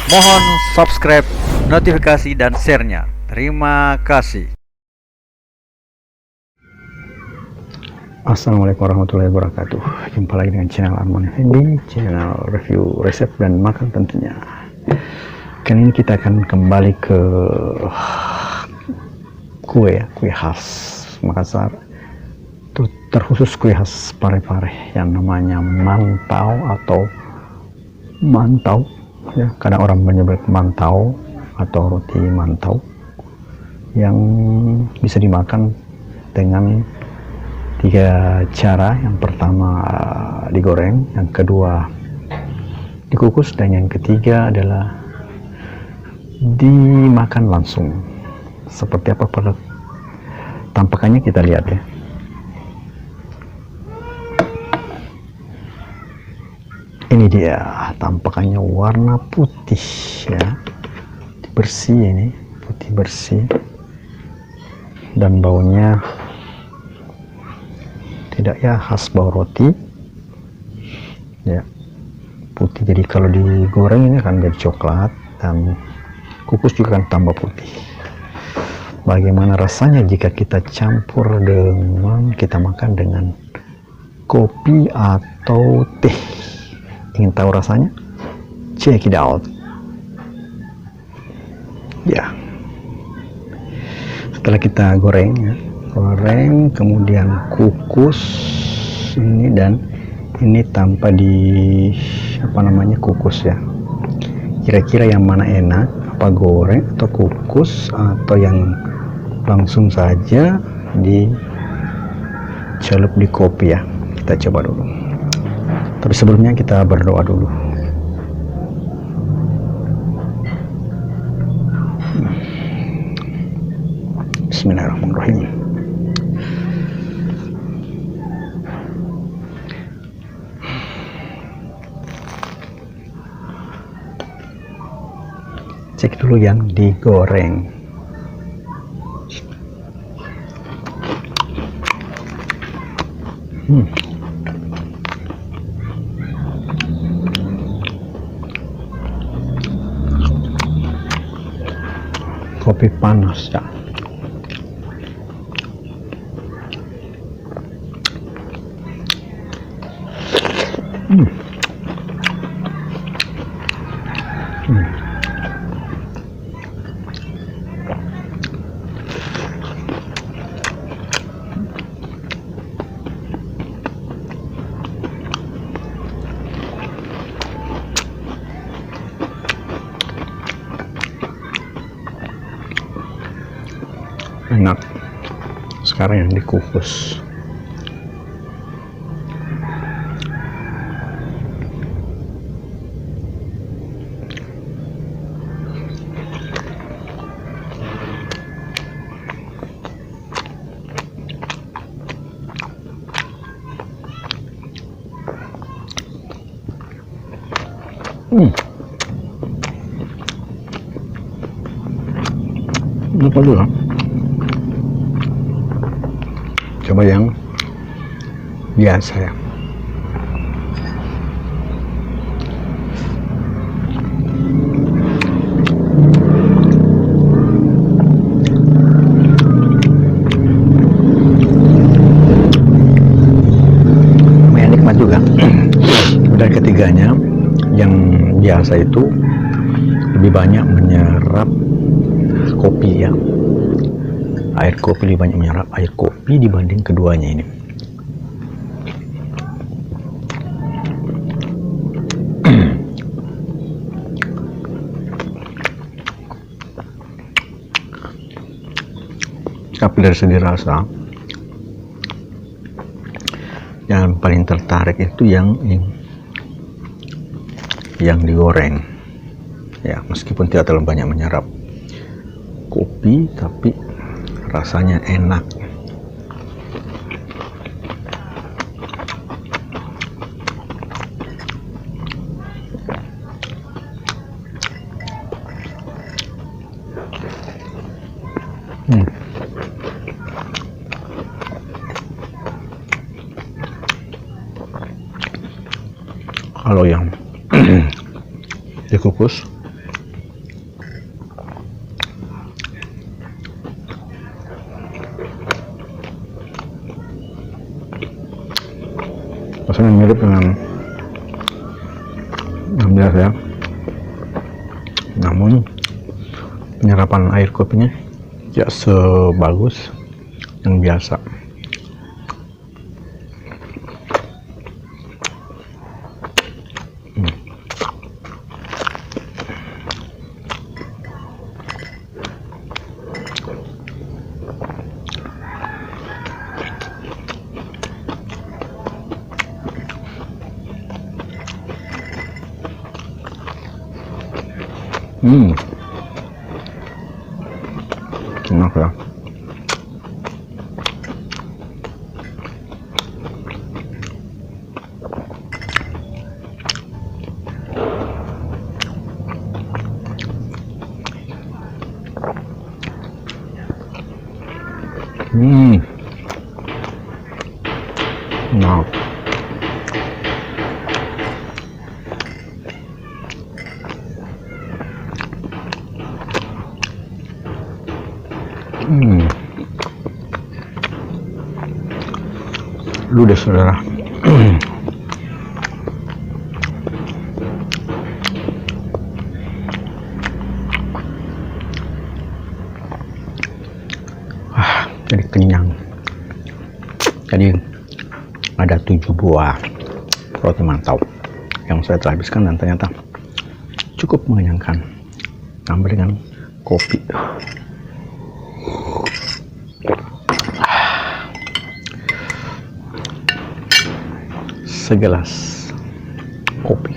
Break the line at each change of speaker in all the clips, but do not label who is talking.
Mohon subscribe, notifikasi, dan share-nya. Terima kasih.
Assalamualaikum warahmatullahi wabarakatuh. Jumpa lagi dengan channel Arman Effendi, channel review resep dan makan tentunya. Kali ini kita akan kembali ke kue khas Makassar, terkhusus kue khas Pare-Pare yang namanya mantau atau mantau ya, kadang orang menyebut mantau atau roti mantau, yang bisa dimakan dengan tiga cara. Yang pertama digoreng, yang kedua dikukus, dan yang ketiga adalah dimakan langsung. Seperti apa pada tampakannya kita lihat ya. Ini dia tampakannya, warna putih ya, bersih, ini putih bersih, dan baunya tidak ya khas bau roti ya, putih. Jadi kalau digoreng ini akan jadi coklat, dan kukus juga akan tambah putih. Bagaimana rasanya jika kita campur dengan, kita makan dengan kopi atau teh? Ingin tahu rasanya? Check it out ya. Setelah kita goreng ya, kemudian kukus ini, dan ini tanpa di kukus ya. Kira-kira yang mana enak, apa goreng atau kukus, atau yang langsung saja dicelup di kopi ya? Kita coba dulu, tapi sebelumnya kita berdoa dulu. Bismillahirrahmanirrahim. Cek dulu yang digoreng. Kopi panas ya. Enak. Sekarang yang dikukus. Lupa dulu. Coba yang biasa ya. Lumayan nikmat juga. Dan ketiganya yang biasa itu lebih banyak menyerap kopi ya. Air kopi lebih banyak menyerap air kopi dibanding keduanya ini. Tapi dari segi rasa, yang paling tertarik itu yang digoreng ya, meskipun tidak terlalu banyak menyerap kopi, tapi rasanya enak. Kalau yang dikukus rasanya mirip dengan yang biasa ya, namun penyerapan air kopinya tidak sebagus yang biasa. Enak ya. Enak. Ludes saudara. Jadi kenyang. Jadi ada 7 buah roti mantau yang saya telah habiskan dan ternyata cukup mengenyangkan, tambah dengan kopi. Segelas kopi.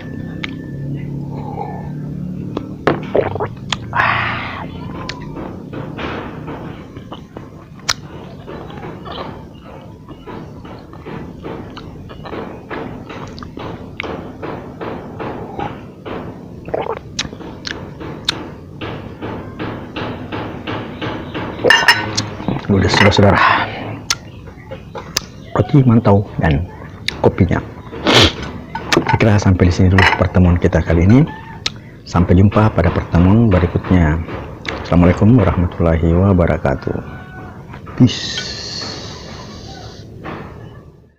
Ludes saudara, roti mantau dan kopinya. Saya kira sampai di sini dulu pertemuan kita kali ini. Sampai jumpa pada pertemuan berikutnya. Assalamualaikum warahmatullahi wabarakatuh. Peace.